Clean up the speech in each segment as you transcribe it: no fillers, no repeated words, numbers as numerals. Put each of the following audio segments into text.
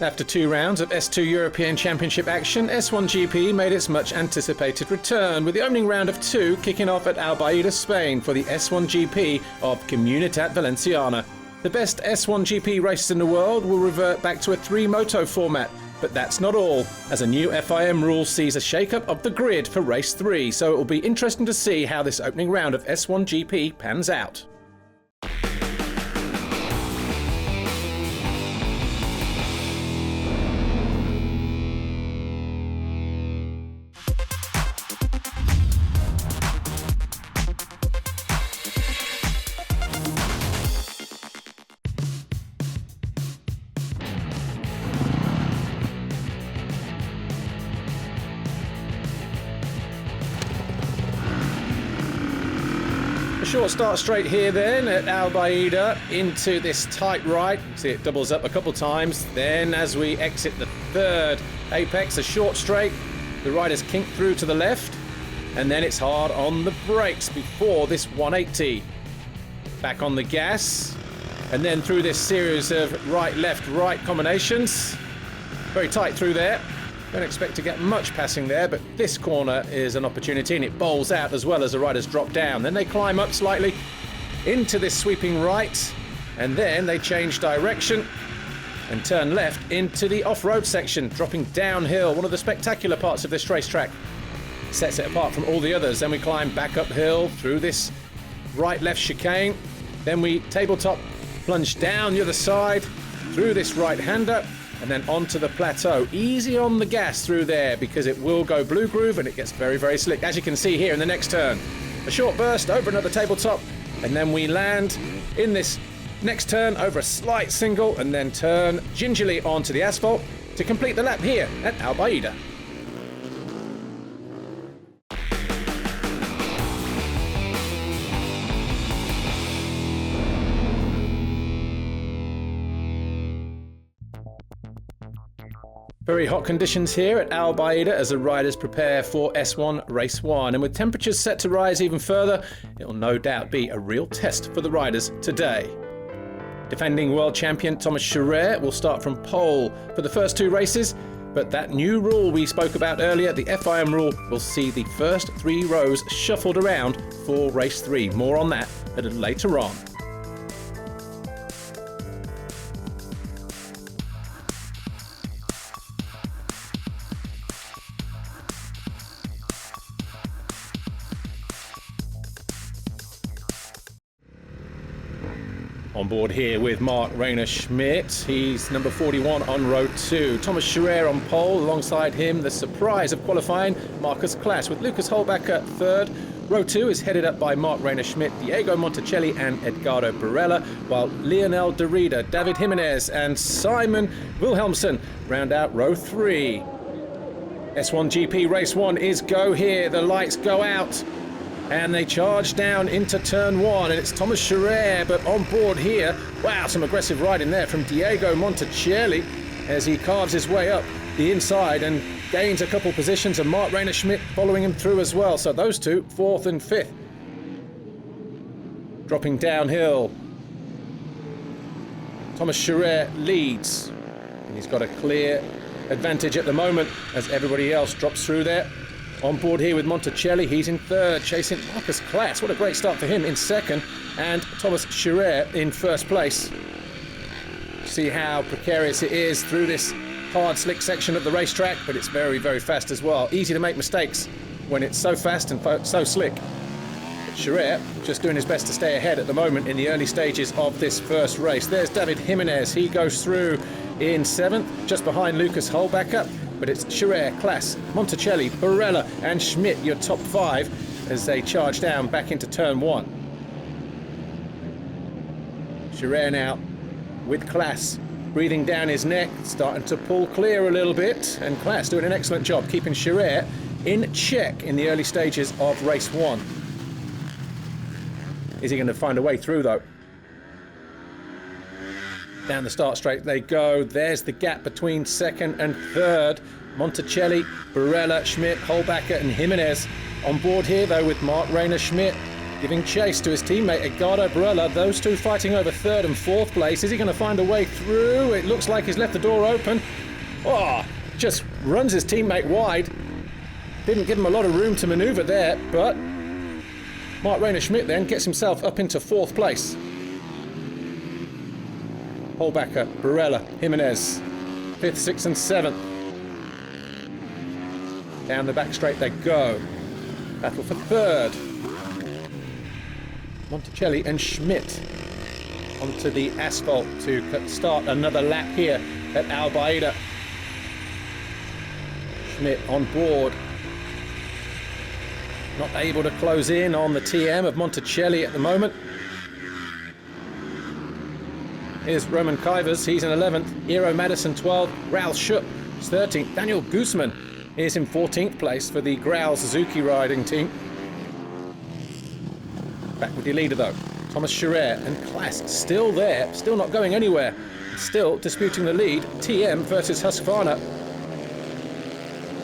After 2 rounds of S2 European Championship action, S1GP made its much anticipated return, with the opening round of 2 kicking off at Albaida, Spain for the S1GP of Comunitat Valenciana. The best S1GP races in the world will revert back to a 3-moto format, but that's not all, as a new FIM rule sees a shake-up of the grid for race 3, so it will be interesting to see how this opening round of S1GP pans out. Short start straight here then at Albaida into this tight right. See, it doubles up a couple times. Then as we exit the 3rd apex, a short straight, the riders kink through to the left, and then it's hard on the brakes before this 180. Back on the gas, and then through this series of right combinations. Very tight through there. Don't expect to get much passing there, but this corner is an opportunity, and it bowls out as well as the riders drop down. Then they climb up slightly into this sweeping right, and then they change direction and turn left into the off-road section, dropping downhill, one of the spectacular parts of this racetrack. Sets it apart from all the others. Then we climb back uphill through this right-left chicane. Then we tabletop plunge down the other side through this right-hander, and then onto the plateau. Easy on the gas through there because it will go blue groove and it gets very, very slick, as you can see here in the next turn. A short burst over another tabletop, and then we land in this next turn over a slight single and then turn gingerly onto the asphalt to complete the lap here at Albaida. Very hot conditions here at Albaida as the riders prepare for S1 Race 1, and with temperatures set to rise even further, it will no doubt be a real test for the riders today. Defending world champion Thomas Chareyre will start from pole for the first 2 races, but that new rule we spoke about earlier, the FIM rule, will see the first 3 rows shuffled around for race 3. More on that a little later on. On board here with Marc-Reiner Schmidt, he's number 41 on row 2. Thomas Chareyre on pole, alongside him the surprise of qualifying, Markus Class, with Lukas Hollbacher 3rd. Row 2 is headed up by Marc-Reiner Schmidt, Diego Monticelli and Edgardo Borella, while Lionel Deridder, David Gimenez and Simon Wilhelmsen round out row 3. S1GP Race 1 is go here, the lights go out. And they charge down into turn 1, and it's Thomas Chareyre, but on board here, wow, some aggressive riding there from Diego Monticelli as he carves his way up the inside and gains a couple positions, and Marc-Reiner Schmidt following him through as well. So those two, 4th and 5th. Dropping downhill. Thomas Chareyre leads, and he's got a clear advantage at the moment as everybody else drops through there. On board here with Monticelli, he's in 3rd, chasing Markus Class. What a great start for him in 2nd, and Thomas Chareyre in 1st place. See how precarious it is through this hard, slick section of the racetrack, but it's very, very fast as well. Easy to make mistakes when it's so fast and so slick. But Chareyre just doing his best to stay ahead at the moment in the early stages of this first race. There's David Gimenez. He goes through in 7th, just behind Lukas Hollbacher. But it's Chareyre, Class, Monticelli, Borella and Schmidt, your top 5, as they charge down back into turn 1. Chareyre now with Class, breathing down his neck, starting to pull clear a little bit, and Class doing an excellent job keeping Chareyre in check in the early stages of race 1. Is he going to find a way through though? Down the start straight they go. There's the gap between 2nd and 3rd. Monticelli, Borella, Schmidt, Hollbacher and Gimenez on board here though with Marc-Reiner Schmidt. giving chase to his teammate Edgardo Borella. Those two fighting over third and fourth place. Is he going to find a way through? It looks like he's left the door open. Oh, just runs his teammate wide. Didn't give him a lot of room to maneuver there, but Marc-Reiner Schmidt then gets himself up into fourth place. Hollbacher, Borella, Gimenez, 5th, 6th and 7th. Down the back straight they go. Battle for third. Monticelli and Schmidt onto the asphalt to start another lap here at Albaida. Schmidt on board. Not able to close in on the TM of Monticelli at the moment. Here's Roman Kivers, he's in 11th. Eero Madison 12th. Raul Schupp is 13th. Daniel Guzman is in 14th place for the Grau Suzuki riding team. Back with your leader though. Thomas Chareyre and Class still there, still not going anywhere. Still disputing the lead. TM versus Husqvarna.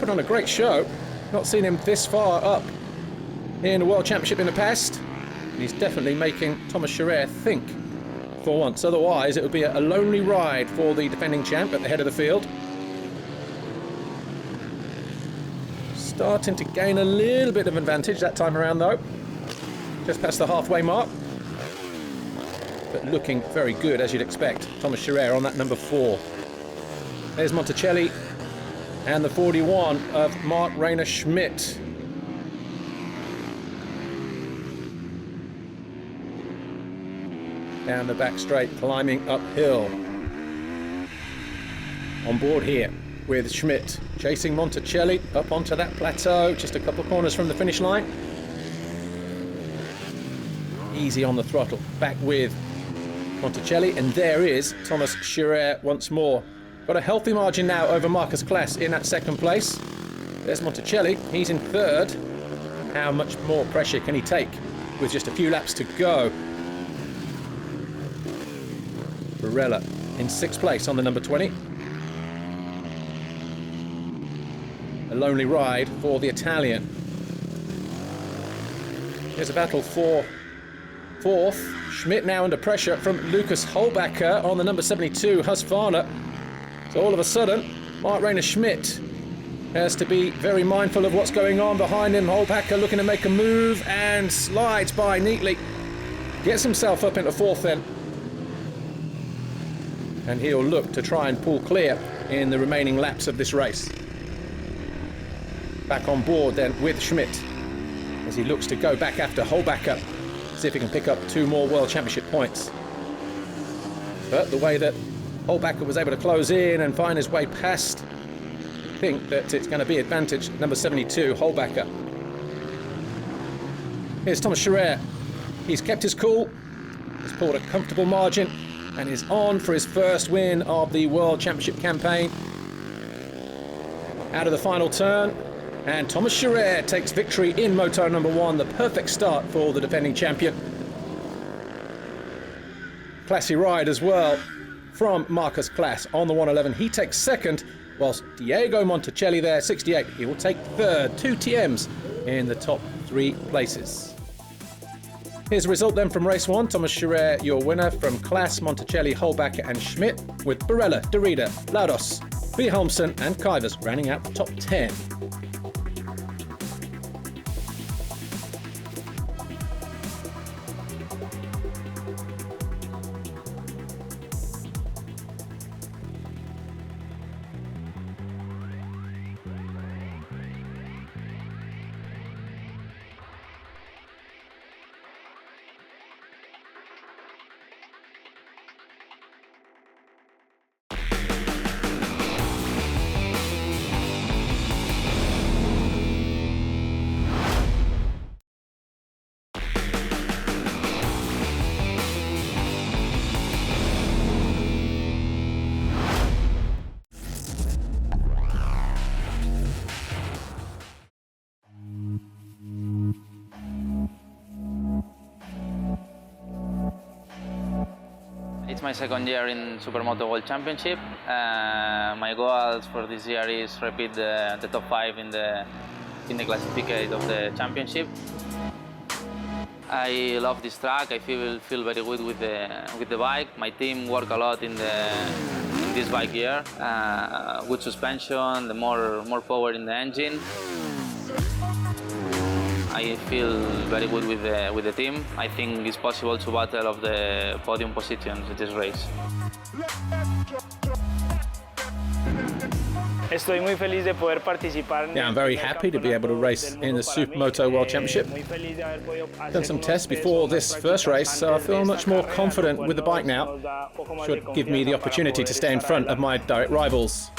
Put on a great show. Not seen him this far up in the World Championship in the past. And he's definitely making Thomas Chareyre think for once. Otherwise, it would be a lonely ride for the defending champ at the head of the field. Starting to gain a little bit of advantage that time around though. Just past the halfway mark. But looking very good as you'd expect. Thomas Chareyre on that number 4. There's Monticelli and the 41 of Marc-Reiner Schmidt. Down the back straight, climbing uphill. On board here with Schmidt, chasing Monticelli up onto that plateau, just a couple of corners from the finish line. Easy on the throttle, back with Monticelli, and there is Thomas Chareyre once more. Got a healthy margin now over Markus Class in that second place. There's Monticelli, he's in third. How much more pressure can he take with just a few laps to go? Borella in 6th place on the number 20. A lonely ride for the Italian. Here's a battle for 4th. Schmidt now under pressure from Lukas Hollbacher on the number 72, Husqvarna. So all of a sudden, Marc-Reiner Schmidt has to be very mindful of what's going on behind him. Hollbacher looking to make a move and slides by neatly. Gets himself up into 4th then. And he'll look to try and pull clear in the remaining laps of this race. Back on board then with Schmidt as he looks to go back after Hollbacher, see if he can pick up 2 more World Championship points. But the way that Hollbacher was able to close in and find his way past, I think that it's going to be advantage number 72, Hollbacher. Here's Thomas Chareyre. He's kept his cool, he's pulled a comfortable margin, and is on for his first win of the World Championship campaign. Out of the final turn, and Thomas Chareyre takes victory in moto number 1, the perfect start for the defending champion. Classy ride as well from Markus Class on the 111. He takes second, whilst Diego Monticelli there, 68. He will take third, 2 TMs in the top 3 places. Here's a result then from race 1. Thomas Chareyre, your winner, from Class, Monticelli, Hollbacher and Schmidt, with Borella, Deridder, Llados, Wilhelmsen and Kivers rounding out the top 10. It's my second year in SuperMoto World Championship. My goals for this year is repeat the top 5 in the classification of the championship. I love this track. I feel very good with the bike. My team work a lot in this bike here. Good suspension, the more power in the engine. I feel very good with the team. I think it's possible to battle of the podium positions in this race. Yeah, I'm very happy to be able to race in the Supermoto World Championship. Done some tests before this first race, so I feel much more confident with the bike now. Should give me the opportunity to stay in front of my direct rivals.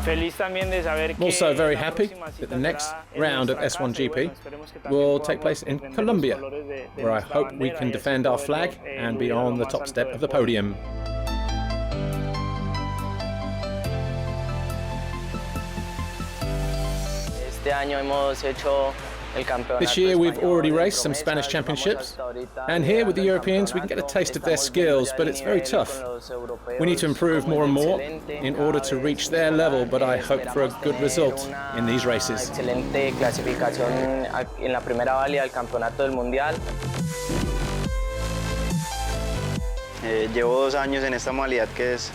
I'm also very happy that the next round of S1GP will take place in Colombia, where I hope we can defend our flag and be on the top step of the podium. This year we've already raced some Spanish championships, and here with the Europeans we can get a taste of their skills, but it's very tough. We need to improve more and more in order to reach their level, but I hope for a good result in these races.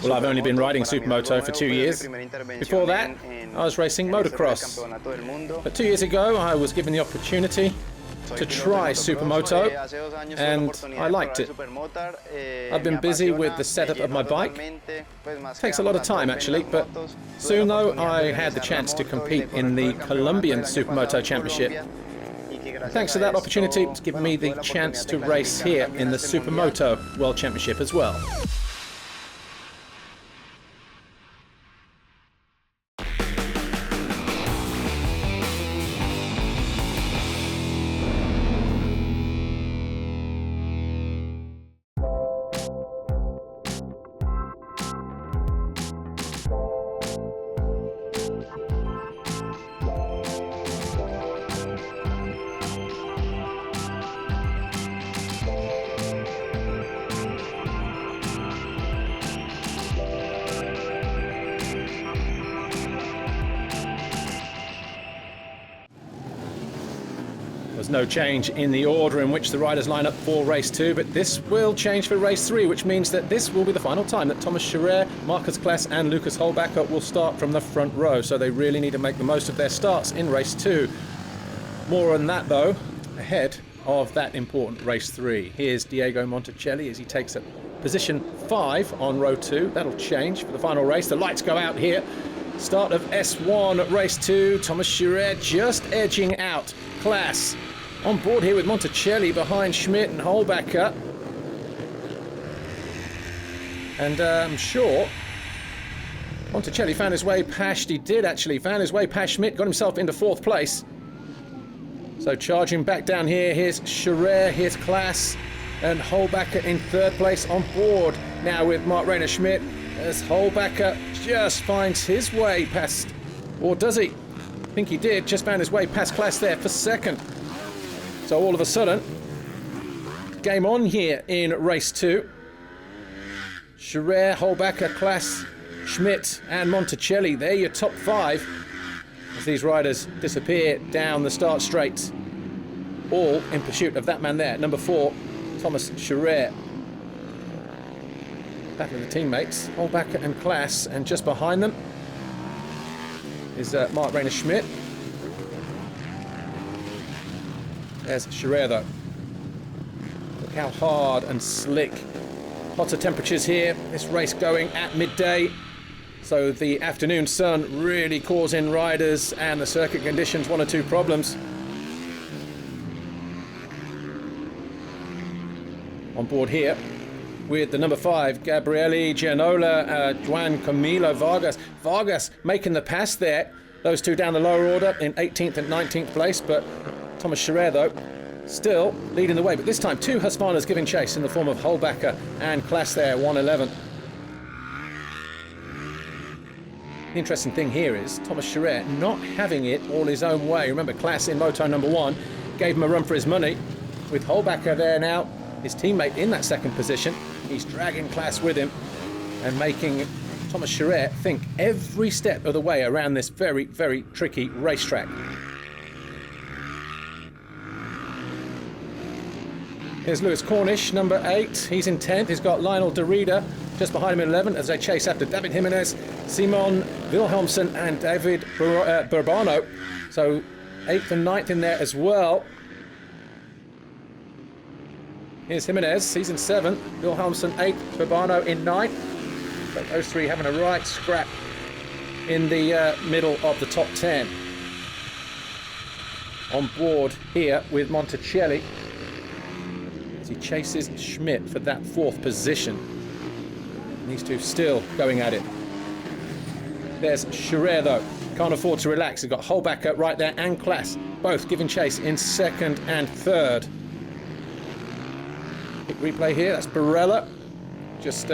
Well, I've only been riding Supermoto for 2 years. Before that, I was racing motocross. But 2 years ago, I was given the opportunity to try Supermoto, and I liked it. I've been busy with the setup of my bike. It takes a lot of time, actually, but soon, though, I had the chance to compete in the Colombian Supermoto Championship. Thanks to that opportunity, it's given me the chance to race here in the Supermoto World Championship as well. There's no change in the order in which the riders line up for race 2, but this will change for race 3, which means that this will be the final time that Thomas Chareyre, Markus Class and Lukas Hollbacher will start from the front row, so they really need to make the most of their starts in race 2. More on that, though, ahead of that important race 3. Here's Diego Monticelli as he takes up position 5 on row 2. That'll change for the final race. The lights go out here. Start of S1 race 2. Thomas Chareyre just edging out Class. On board here with Monticelli behind Schmidt and Hollbacher. And I'm sure Monticelli found his way past, he did actually, found his way past Schmidt, got himself into 4th place. So charging back down here, here's Chareyre, here's Class, and Hollbacher in 3rd place on board. Now with Marc-Reiner Schmidt, as Hollbacher just finds his way past, or does he? I think he did, just found his way past Class there for 2nd. So all of a sudden, game on here in race 2. Chareyre, Hollbacher, Class, Schmidt and Monticelli, they're your top 5 as these riders disappear down the start straight, all in pursuit of that man there, number 4, Thomas Chareyre. Battling the teammates, Hollbacher and Class, and just behind them is Marc-Reiner Schmidt. There's Chareyre though. Look how hard and slick. Lots of temperatures here. This race going at midday. So the afternoon sun really causing riders and the circuit conditions 1 or 2 problems. On board here with the number 5, Gabriele Gianola, Juan Camilo Vargas. Vargas making the pass there. Those two down the lower order in 18th and 19th place, but Thomas Chareyre, though, still leading the way. But this time, 2 Husqvarnas giving chase in the form of Hollbacher and Class there, 111. The interesting thing here is Thomas Chareyre not having it all his own way. Remember, Class in moto number 1 gave him a run for his money. With Hollbacher there now, his teammate in that 2nd position, he's dragging Class with him and making Thomas Chareyre think every step of the way around this very, very tricky racetrack. Here's Lewis Cornish, number 8. He's in 10th. He's got Lionel Deridder just behind him in 11th as they chase after David Gimenez, Simon Wilhelmsen and David Burbano. So 8th and 9th in there as well. Here's Gimenez, he's in 7th. Wilhelmsen 8th, Burbano in 9th. So those three having a right scrap in the middle of the top 10. On board here with Monticelli as he chases Schmidt for that 4th position. And these two still going at it. There's Chareyre though, can't afford to relax. He's got Hollbacher right there and Class, both giving chase in 2nd and 3rd. Quick replay here, that's Borella, just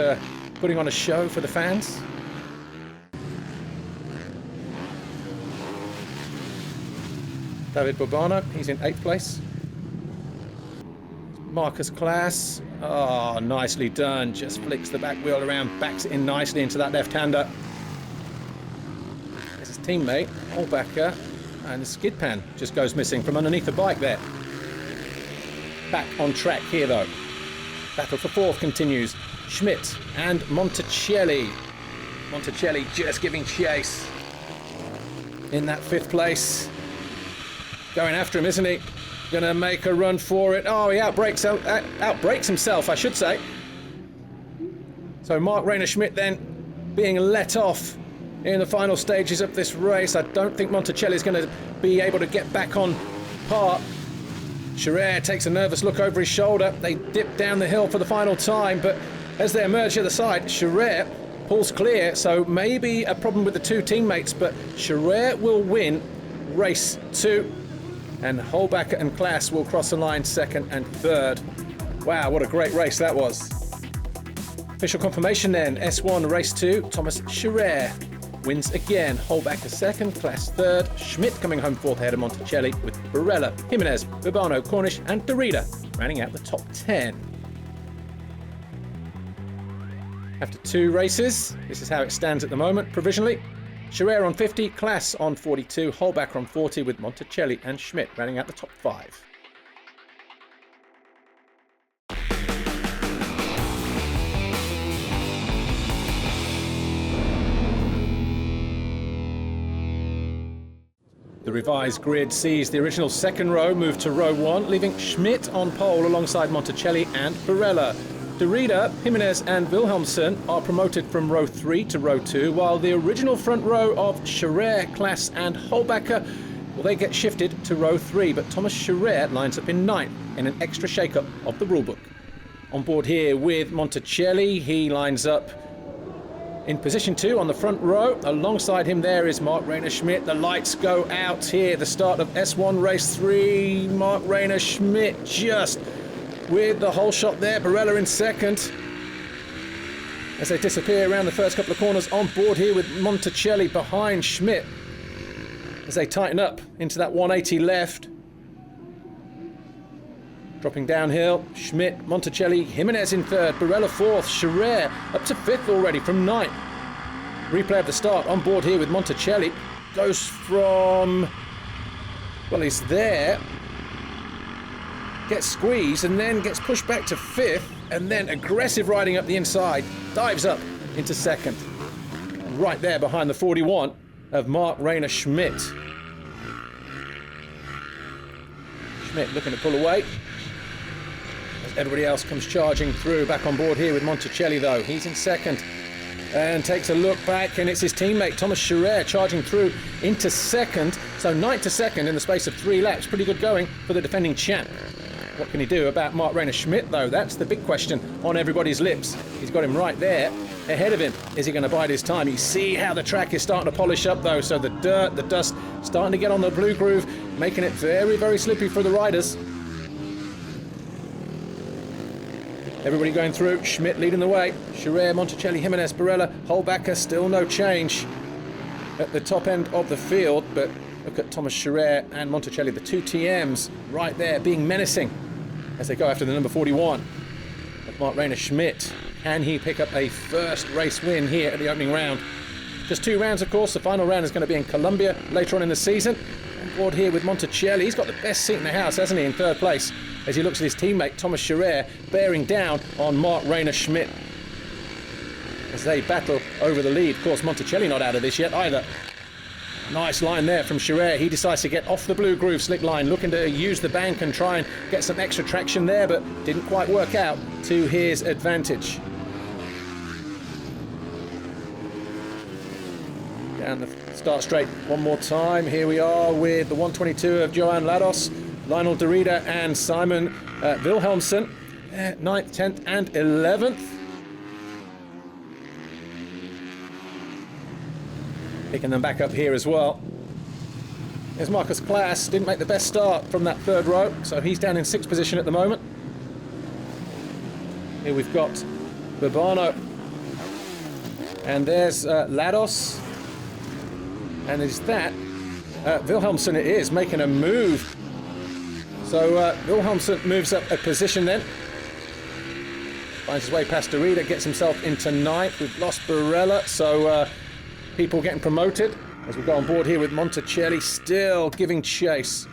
putting on a show for the fans. David Burbano, he's in 8th place. Markus Class, oh, nicely done. Just flicks the back wheel around, backs it in nicely into that left-hander. There's his teammate, Hollbacher, and the skid pan just goes missing from underneath the bike there. Back on track here though. Battle for 4th continues. Schmidt and Monticelli. Monticelli just giving chase in that 5th place. Going after him, isn't he? Gonna make a run for it. Oh, he outbrakes himself, I should say. So Marc-Reiner Schmidt then being let off in the final stages of this race. I don't think Monticelli is going to be able to get back on par. Chareyre takes a nervous look over his shoulder. They dip down the hill for the final time, but as they emerge to the side, Chareyre pulls clear, so maybe a problem with the two teammates, but Chareyre will win race 2. And Hollbacher and Class will cross the line 2nd and 3rd. Wow, what a great race that was. Official confirmation then, S1 race 2, Thomas Chareyre wins again. Hollbacher 2nd, Class 3rd, Schmidt coming home 4th ahead of Monticelli with Borella, Gimenez, Burbano, Cornish and Deridder rounding out the top 10. After 2 races, this is how it stands at the moment, provisionally. Chareyre on 50, Class on 42, Hollbacher on 40 with Monticelli and Schmidt rounding out the top 5. The revised grid sees the original 2nd row move to row 1, leaving Schmidt on pole alongside Monticelli and Borella. Deridder, Gimenez and Wilhelmsen are promoted from row 3 to row 2, while the original front row of Chareyre, Class and Hollbacher, well, they get shifted to row 3, but Thomas Chareyre lines up in 9th in an extra shake-up of the rulebook. On board here with Monticelli, he lines up in position 2 on the front row. Alongside him there is Marc-Reiner Schmidt. The lights go out here, the start of S1 race 3. Marc-Reiner Schmidt just with the whole shot there. Borella in 2nd as they disappear around the first couple of corners. On board here with Monticelli behind Schmidt as they tighten up into that 180 left. Dropping downhill, Schmidt, Monticelli, Gimenez in 3rd, Borella 4th, Chareyre up to 5th already from 9th. Replay of the start on board here with Monticelli. Goes from, well, he's there, gets squeezed and then gets pushed back to 5th, and then aggressive riding up the inside, dives up into 2nd. Right there behind the 41 of Marc-Reiner Schmidt. Schmidt looking to pull away as everybody else comes charging through. Back on board here with Monticelli though. He's in 2nd and takes a look back, and it's his teammate Thomas Chareyre charging through into 2nd. So 9th to 2nd in the space of 3 laps. Pretty good going for the defending champ. What can he do about Marc-Reiner Schmidt though? That's the big question on everybody's lips. He's got him right there ahead of him. Is he going to bide his time? You see how the track is starting to polish up though, so the dirt, the dust starting to get on the blue groove, making it very, very slippy for the riders. Everybody going through, Schmidt leading the way. Chareyre, Monticelli, Gimenez, Borella, Hollbacher, still no change at the top end of the field, but look at Thomas Chareyre and Monticelli, the 2 TMs right there being menacing as they go after the number 41 of Marc-Reiner Schmidt. Can he pick up a first race win here at the opening round? Just 2 rounds, of course. The final round is going to be in Colombia later on in the season. And board here with Monticelli. He's got the best seat in the house, hasn't he, in third place, as he looks at his teammate Thomas Chareyre bearing down on Marc-Reiner Schmidt as they battle over the lead. Of course, Monticelli not out of this yet either. Nice line there from Chareyre. He decides to get off the blue groove slick line, looking to use the bank and try and get some extra traction there, but didn't quite work out to his advantage. Down the start straight one more time. Here we are with the 122 of Joan Llados, Lionel Deridder and Simon Wilhelmsen, 9th, 10th and 11th. Picking them back up here as well. There's Markus Class, didn't make the best start from that third row, so he's down in 6th position at the moment. Here we've got Bourbano, and there's Llados, and is that Wilhelmsen? It is making a move. So Wilhelmsen moves up a position then, finds his way past Deridder, gets himself into 9th. We've lost Borella, so people getting promoted as we go on board here with Monticelli still giving chase.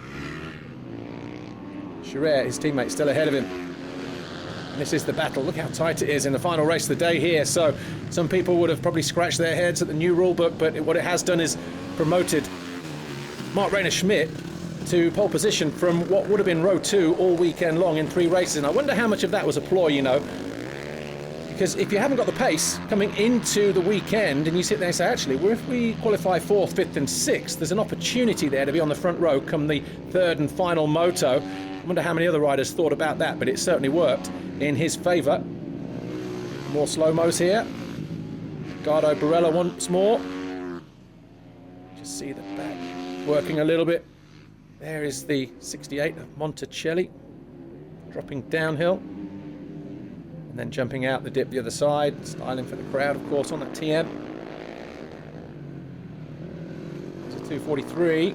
Chareyre, his teammate, still ahead of him. And this is the battle. Look how tight it is in the final race of the day here. So some people would have probably scratched their heads at the new rule book, but what it has done is promoted Marc-Reiner Schmidt to pole position from what would have been row 2 all weekend long in 3 races. And I wonder how much of that was a ploy, you know. Because if you haven't got the pace coming into the weekend and you sit there and say, actually, well, if we qualify 4th, 5th and 6th, there's an opportunity there to be on the front row come the 3rd and final moto. I wonder how many other riders thought about that, but it certainly worked in his favour. More slow-mos here. Edgardo Borella once more. Just see the back working a little bit. There is the 68 of Monticelli, dropping downhill. And then jumping out the dip the other side, styling for the crowd, of course, on that TM. It's a 243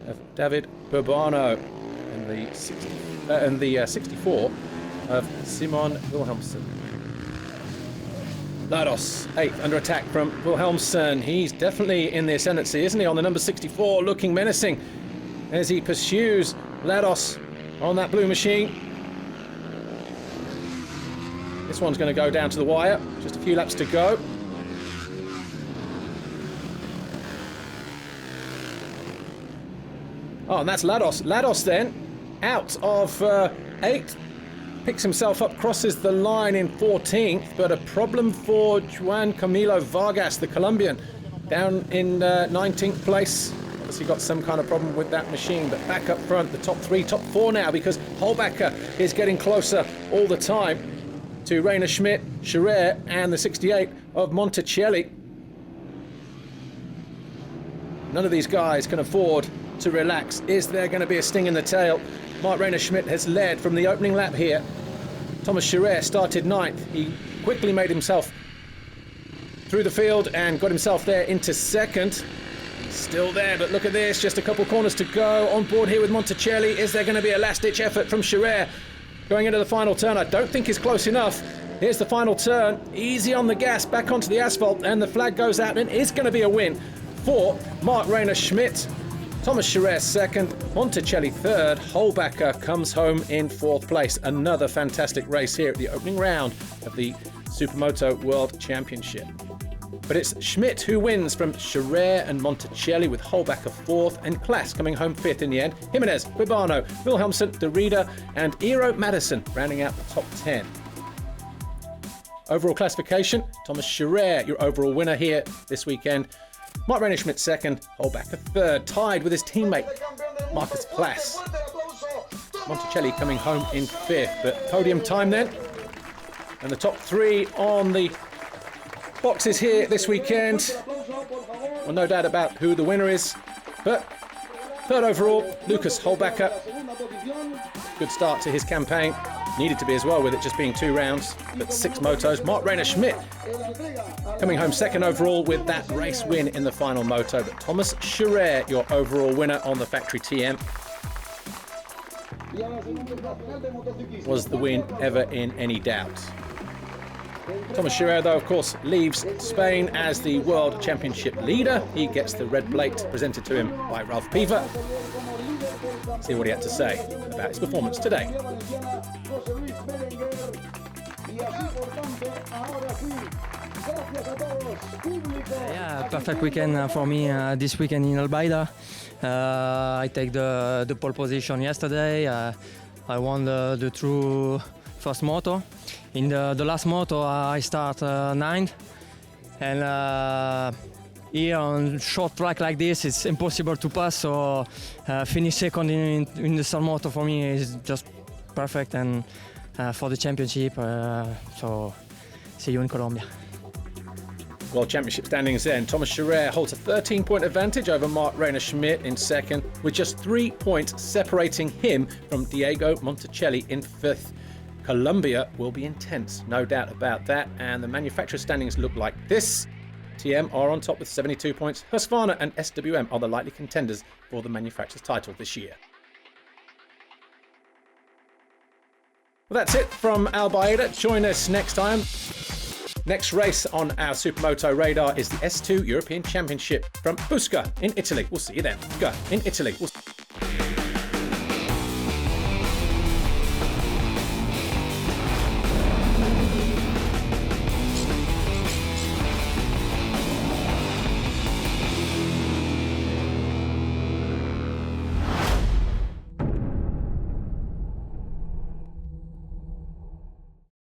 of David Bourbano and the 64 of Simon Wilhelmsen. Llados, 8th, under attack from Wilhelmsen. He's definitely in the ascendancy, isn't he, on the number 64, looking menacing as he pursues Llados on that blue machine. This one's going to go down to the wire. Just a few laps to go. Oh, and that's Llados. Llados then, out of 8th, picks himself up, crosses the line in 14th, but a problem for Juan Camilo Vargas, the Colombian, down in 19th place. Obviously got some kind of problem with that machine, but back up front, the top 3, top 4 now, because Hollbacher is getting closer all the time to Reiner Schmidt, Chareyre, and the 68 of Monticelli. None of these guys can afford to relax. Is there going to be a sting in the tail? Marc-Reiner Schmidt has led from the opening lap here. Thomas Chareyre started 9th. He quickly made himself through the field and got himself there into 2nd. Still there, but look at this, just a couple corners to go. On board here with Monticelli. Is there going to be a last-ditch effort from Chareyre? Going into the final turn, I don't think he's close enough. Here's the final turn, easy on the gas, back onto the asphalt, and the flag goes out, and it's going to be a win for Marc-Reiner Schmidt. Thomas Chareyre 2nd, Monticelli 3rd, Hollbacher comes home in 4th place. Another fantastic race here at the opening round of the Supermoto World Championship. But it's Schmidt who wins from Chareyre and Monticelli, with Hollbacher 4th and Class coming home 5th in the end. Gimenez, Bourbano, Wilhelmsen, Deridder and Eero Madison rounding out the top 10. Overall classification, Thomas Chareyre, your overall winner here this weekend. Marc-Reiner Schmidt 2nd, Hollbacher 3rd, tied with his teammate Markus Class. Monticelli coming home in 5th, but podium time then. And the top 3 on the boxes here this weekend. Well, no doubt about who the winner is, but 3rd overall, Lukas Hollbacher. Good start to his campaign. Needed to be as well, with it just being 2 rounds, but 6 motos. Marc-Reiner Schmidt coming home 2nd overall with that race win in the final moto. But Thomas Chareyre, your overall winner on the factory TM. Was the win ever in any doubt? Thomas Chareyre, though, of course, leaves Spain as the World Championship leader. He gets the red plate presented to him by Ralph Piva. See what he had to say about his performance today. Yeah, perfect weekend for me this weekend in Albaida. I take the pole position yesterday. I won the true first moto. In the last moto I start 9th, and here on short track like this it's impossible to pass, so finish second in the third moto for me is just perfect, and for the championship, so see you in Colombia. World Championship standings then. Thomas Chareyre holds a 13-point advantage over Marc-Reiner Schmidt in second, with just 3 points separating him from Diego Monticelli in fifth. Colombia will be intense, no doubt about that, and the manufacturer standings look like this. TM are on top with 72 points. Husqvarna and SWM are the likely contenders for the manufacturer's title this year. Well, that's it from Albaida. Join us next time. Next race on our Supermoto radar is the S2 European Championship from Busca in Italy. We'll see you then. Busca in Italy.